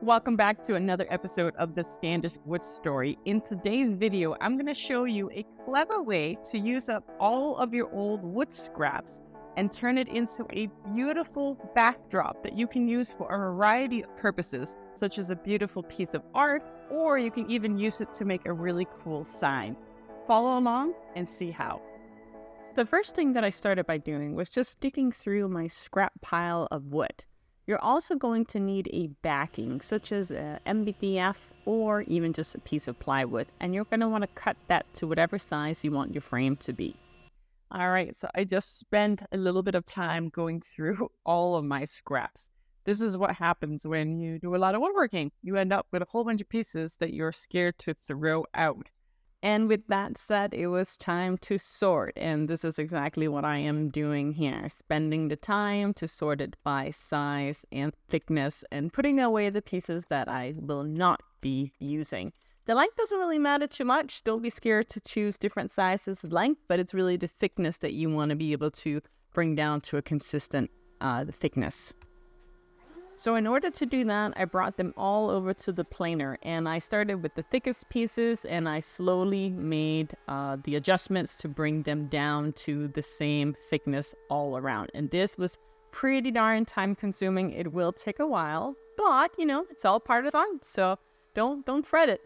Welcome back to another episode of the Standish Woodstory. In today's video, I'm going to show you a clever way to use up all of your old wood scraps and turn it into a beautiful backdrop that you can use for a variety of purposes, such as a beautiful piece of art, or you can even use it to make a really cool sign. Follow along and see how. The first thing that I started by doing was just digging through my scrap pile of wood. You're also going to need a backing, such as a MDF or even just a piece of plywood, and you're going to want to cut that to whatever size you want your frame to be. All right, so I just spent a little bit of time going through all of my scraps. This is what happens when you do a lot of woodworking. You end up with a whole bunch of pieces that you're scared to throw out. And with that said, it was time to sort, and this is exactly what I am doing here, spending the time to sort it by size and thickness and putting away the pieces that I will not be using. The length doesn't really matter too much. Don't be scared to choose different sizes of length, but it's really the thickness that you want to be able to bring down to a consistent thickness. So in order to do that, I brought them all over to the planer, and I started with the thickest pieces, and I slowly made the adjustments to bring them down to the same thickness all around. And this was pretty darn time consuming. It will take a while, but you know, it's all part of the fun, so don't fret it.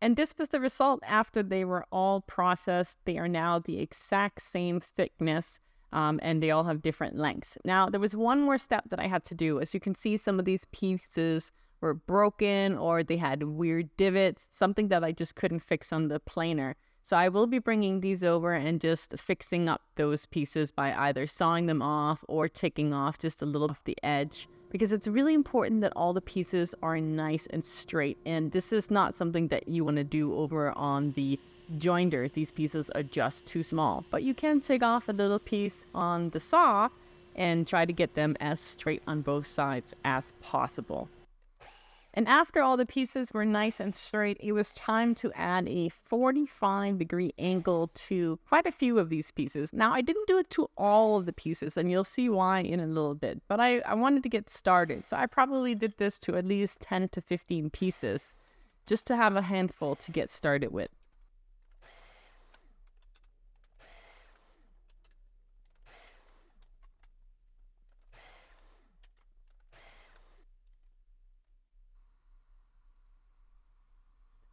And this was the result after they were all processed. They are now the exact same thickness. And they all have different lengths. Now, there was one more step that I had to do. As you can see, some of these pieces were broken or they had weird divots, something that I just couldn't fix on the planer. So I will be bringing these over and just fixing up those pieces by either sawing them off or taking off just a little of the edge, because it's really important that all the pieces are nice and straight. And this is not something that you want to do over on the joinder. These pieces are just too small, but you can take off a little piece on the saw and try to get them as straight on both sides as possible. And after all the pieces were nice and straight, it was time to add a 45-degree angle to quite a few of these pieces. Now, I didn't do it to all of the pieces, and you'll see why in a little bit, but I wanted to get started, so I probably did this to at least 10 to 15 pieces just to have a handful to get started with.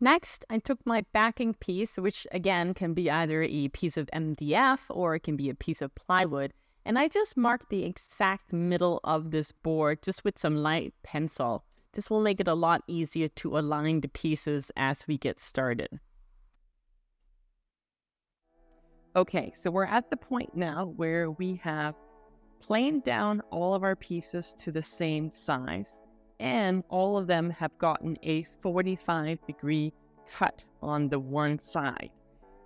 Next, I took my backing piece, which again can be either a piece of MDF or it can be a piece of plywood, and I just marked the exact middle of this board just with some light pencil. This will make it a lot easier to align the pieces as we get started. Okay, so we're at the point now where we have planed down all of our pieces to the same size, and all of them have gotten a 45-degree cut on the one side.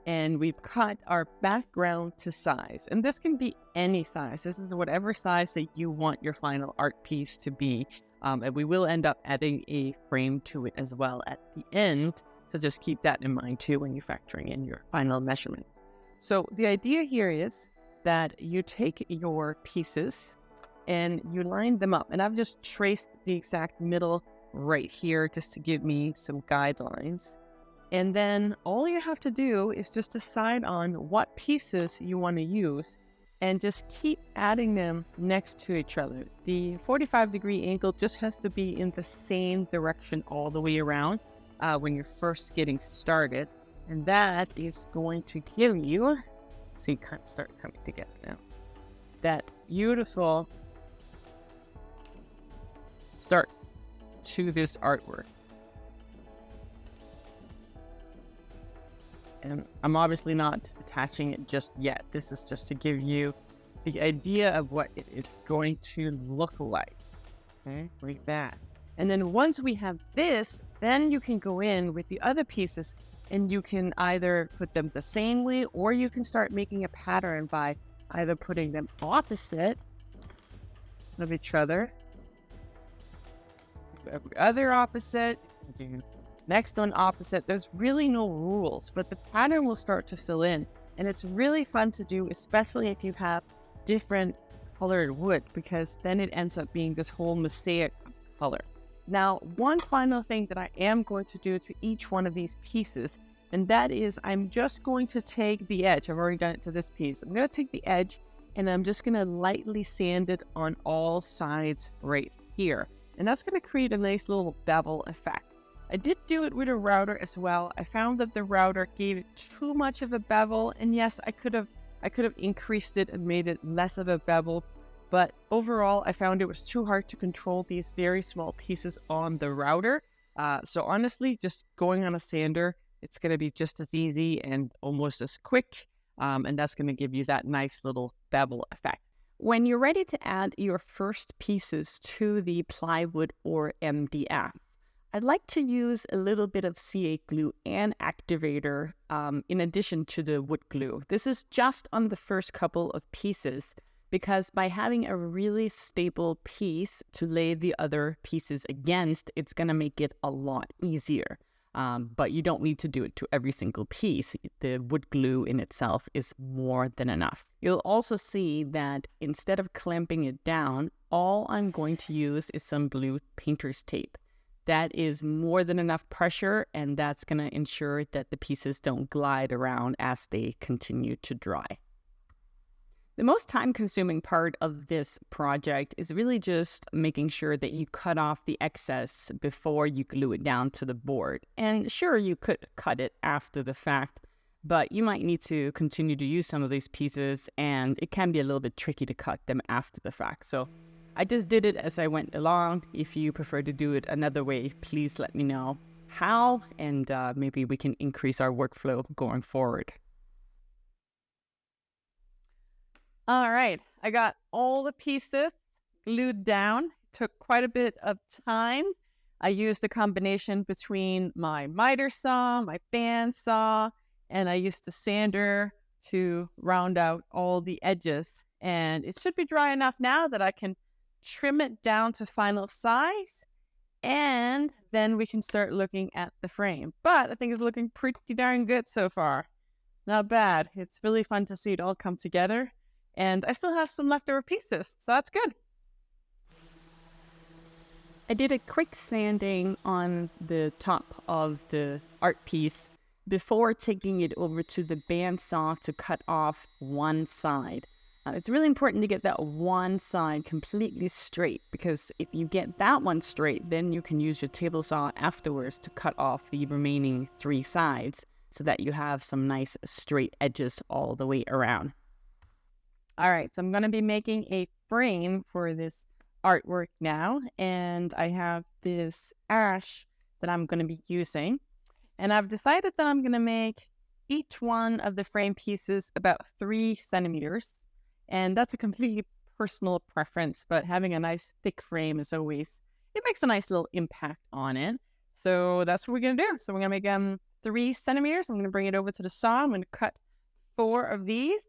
And we've cut our background to size. And this can be any size. This is whatever size that you want your final art piece to be. And we will end up adding a frame to it as well at the end. So just keep that in mind too when you're factoring in your final measurements. So the idea here is that you take your pieces and you line them up. And I've just traced the exact middle right here just to give me some guidelines. And then all you have to do is just decide on what pieces you want to use and just keep adding them next to each other. The 45-degree angle just has to be in the same direction all the way around when you're first getting started. And that is going to give you, see, kind of start coming together now, that beautiful start to this artwork. And I'm obviously not attaching it just yet. This is just to give you the idea of what it is going to look like. Okay, like that. And then once we have this, then you can go in with the other pieces and you can either put them the same way or you can start making a pattern by either putting them opposite of each other, every other opposite, do next one opposite. There's really no rules, but the pattern will start to fill in. And it's really fun to do, especially if you have different colored wood, because then it ends up being this whole mosaic color. Now, one final thing that I am going to do to each one of these pieces, and that is I'm just going to take the edge. I've already done it to this piece. I'm going to take the edge and I'm just going to lightly sand it on all sides right here. And that's going to create a nice little bevel effect. I did do it with a router as well. I found that the router gave it too much of a bevel, and yes, I could have increased it and made it less of a bevel, but overall I found it was too hard to control these very small pieces on the router. So honestly, just going on a sander, it's going to be just as easy and almost as quick, and that's going to give you that nice little bevel effect. When you're ready to add your first pieces to the plywood or MDF, I'd like to use a little bit of C8 glue and activator in addition to the wood glue. This is just on the first couple of pieces because by having a really stable piece to lay the other pieces against, it's going to make it a lot easier. But you don't need to do it to every single piece. The wood glue in itself is more than enough. You'll also see that instead of clamping it down, all I'm going to use is some blue painter's tape. That is more than enough pressure, and that's going to ensure that the pieces don't glide around as they continue to dry. The most time-consuming part of this project is really just making sure that you cut off the excess before you glue it down to the board. And sure, you could cut it after the fact, but you might need to continue to use some of these pieces, and it can be a little bit tricky to cut them after the fact. So I just did it as I went along. If you prefer to do it another way, please let me know how, and maybe we can increase our workflow going forward. All right, I got all the pieces glued down. It took quite a bit of time. I used a combination between my miter saw, my band saw, and I used the sander to round out all the edges. And it should be dry enough now that I can trim it down to final size, and then we can start looking at the frame. But I think it's looking pretty darn good so far. Not bad. It's really fun to see it all come together, and I still have some leftover pieces, so that's good. I did a quick sanding on the top of the art piece before taking it over to the bandsaw to cut off one side. It's really important to get that one side completely straight, because if you get that one straight, then you can use your table saw afterwards to cut off the remaining three sides so that you have some nice straight edges all the way around. All right, so I'm going to be making a frame for this artwork now, and I have this ash that I'm going to be using, and I've decided that I'm going to make each one of the frame pieces about 3 centimeters. And that's a completely personal preference, but having a nice thick frame is always, it makes a nice little impact on it. So that's what we're going to do. So we're going to make 3 centimeters. I'm going to bring it over to the saw. I'm going to cut 4 of these,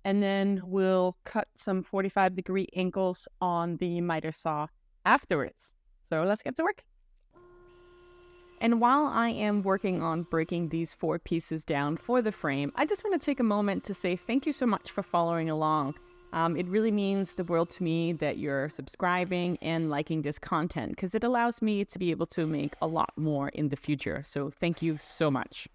and then we'll cut some 45-degree angles on the miter saw afterwards. So let's get to work. And while I am working on breaking these 4 pieces down for the frame, I just want to take a moment to say thank you so much for following along. It really means the world to me that you're subscribing and liking this content, because it allows me to be able to make a lot more in the future. So thank you so much.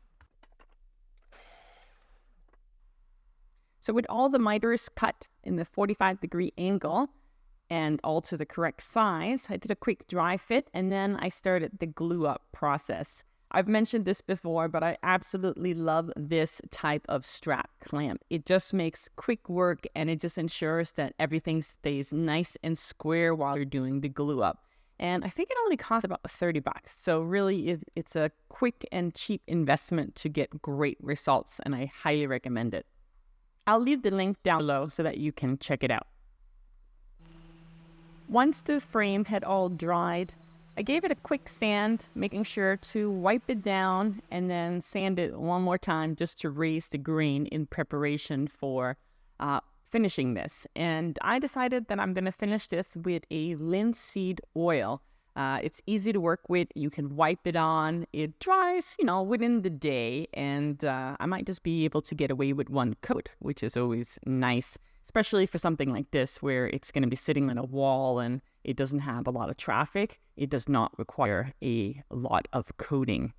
So with all the miters cut in the 45-degree angle, and all to the correct size, I did a quick dry fit, and then I started the glue up process. I've mentioned this before, but I absolutely love this type of strap clamp. It just makes quick work, and it just ensures that everything stays nice and square while you're doing the glue up. And I think it only costs about $30. So really, it's a quick and cheap investment to get great results, and I highly recommend it. I'll leave the link down below so that you can check it out. Once the frame had all dried, I gave it a quick sand, making sure to wipe it down and then sand it one more time just to raise the grain in preparation for finishing this. And I decided that I'm going to finish this with a linseed oil. It's easy to work with. You can wipe it on. It dries, within the day. And I might just be able to get away with one coat, which is always nice. especially for something like this where it's going to be sitting on a wall and it doesn't have a lot of traffic. It does not require a lot of coating.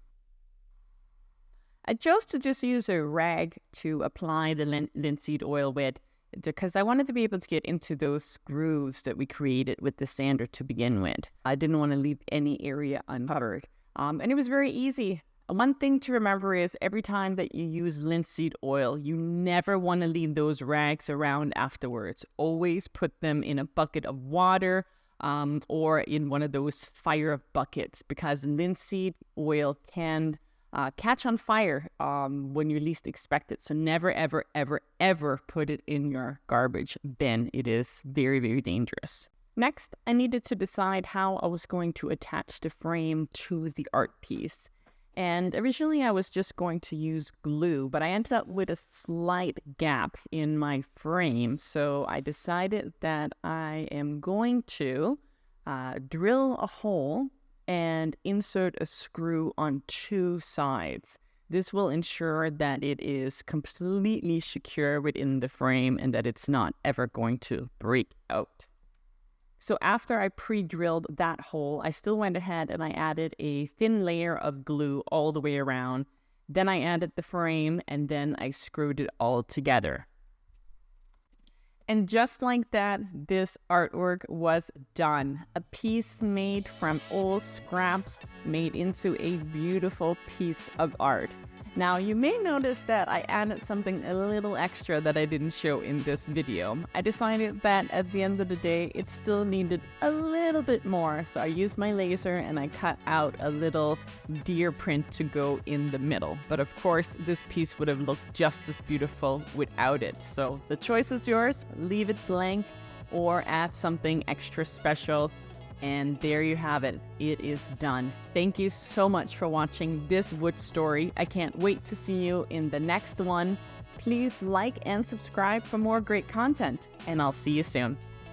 I chose to just use a rag to apply the linseed oil with because I wanted to be able to get into those grooves that we created with the sander to begin with. I didn't want to leave any area uncovered. And it was very easy. One thing to remember is every time that you use linseed oil, you never want to leave those rags around afterwards. Always put them in a bucket of water or in one of those fire buckets, because linseed oil can catch on fire when you least expect it. So never, ever, ever, ever put it in your garbage bin. It is very, very dangerous. Next, I needed to decide how I was going to attach the frame to the art piece. And originally I was just going to use glue, but I ended up with a slight gap in my frame. So I decided that I am going to drill a hole and insert a screw on 2 sides. This will ensure that it is completely secure within the frame and that it's not ever going to break out. So after I pre-drilled that hole, I still went ahead and I added a thin layer of glue all the way around. Then I added the frame and then I screwed it all together. And just like that, this artwork was done. A piece made from old scraps made into a beautiful piece of art. Now, you may notice that I added something a little extra that I didn't show in this video. I decided that at the end of the day, it still needed a little bit more. So I used my laser and I cut out a little deer print to go in the middle. But of course, this piece would have looked just as beautiful without it. So the choice is yours. Leave it blank or add something extra special. And there you have it. It is done. Thank you so much for watching this wood story. I can't wait to see you in the next one. Please like and subscribe for more great content, and I'll see you soon.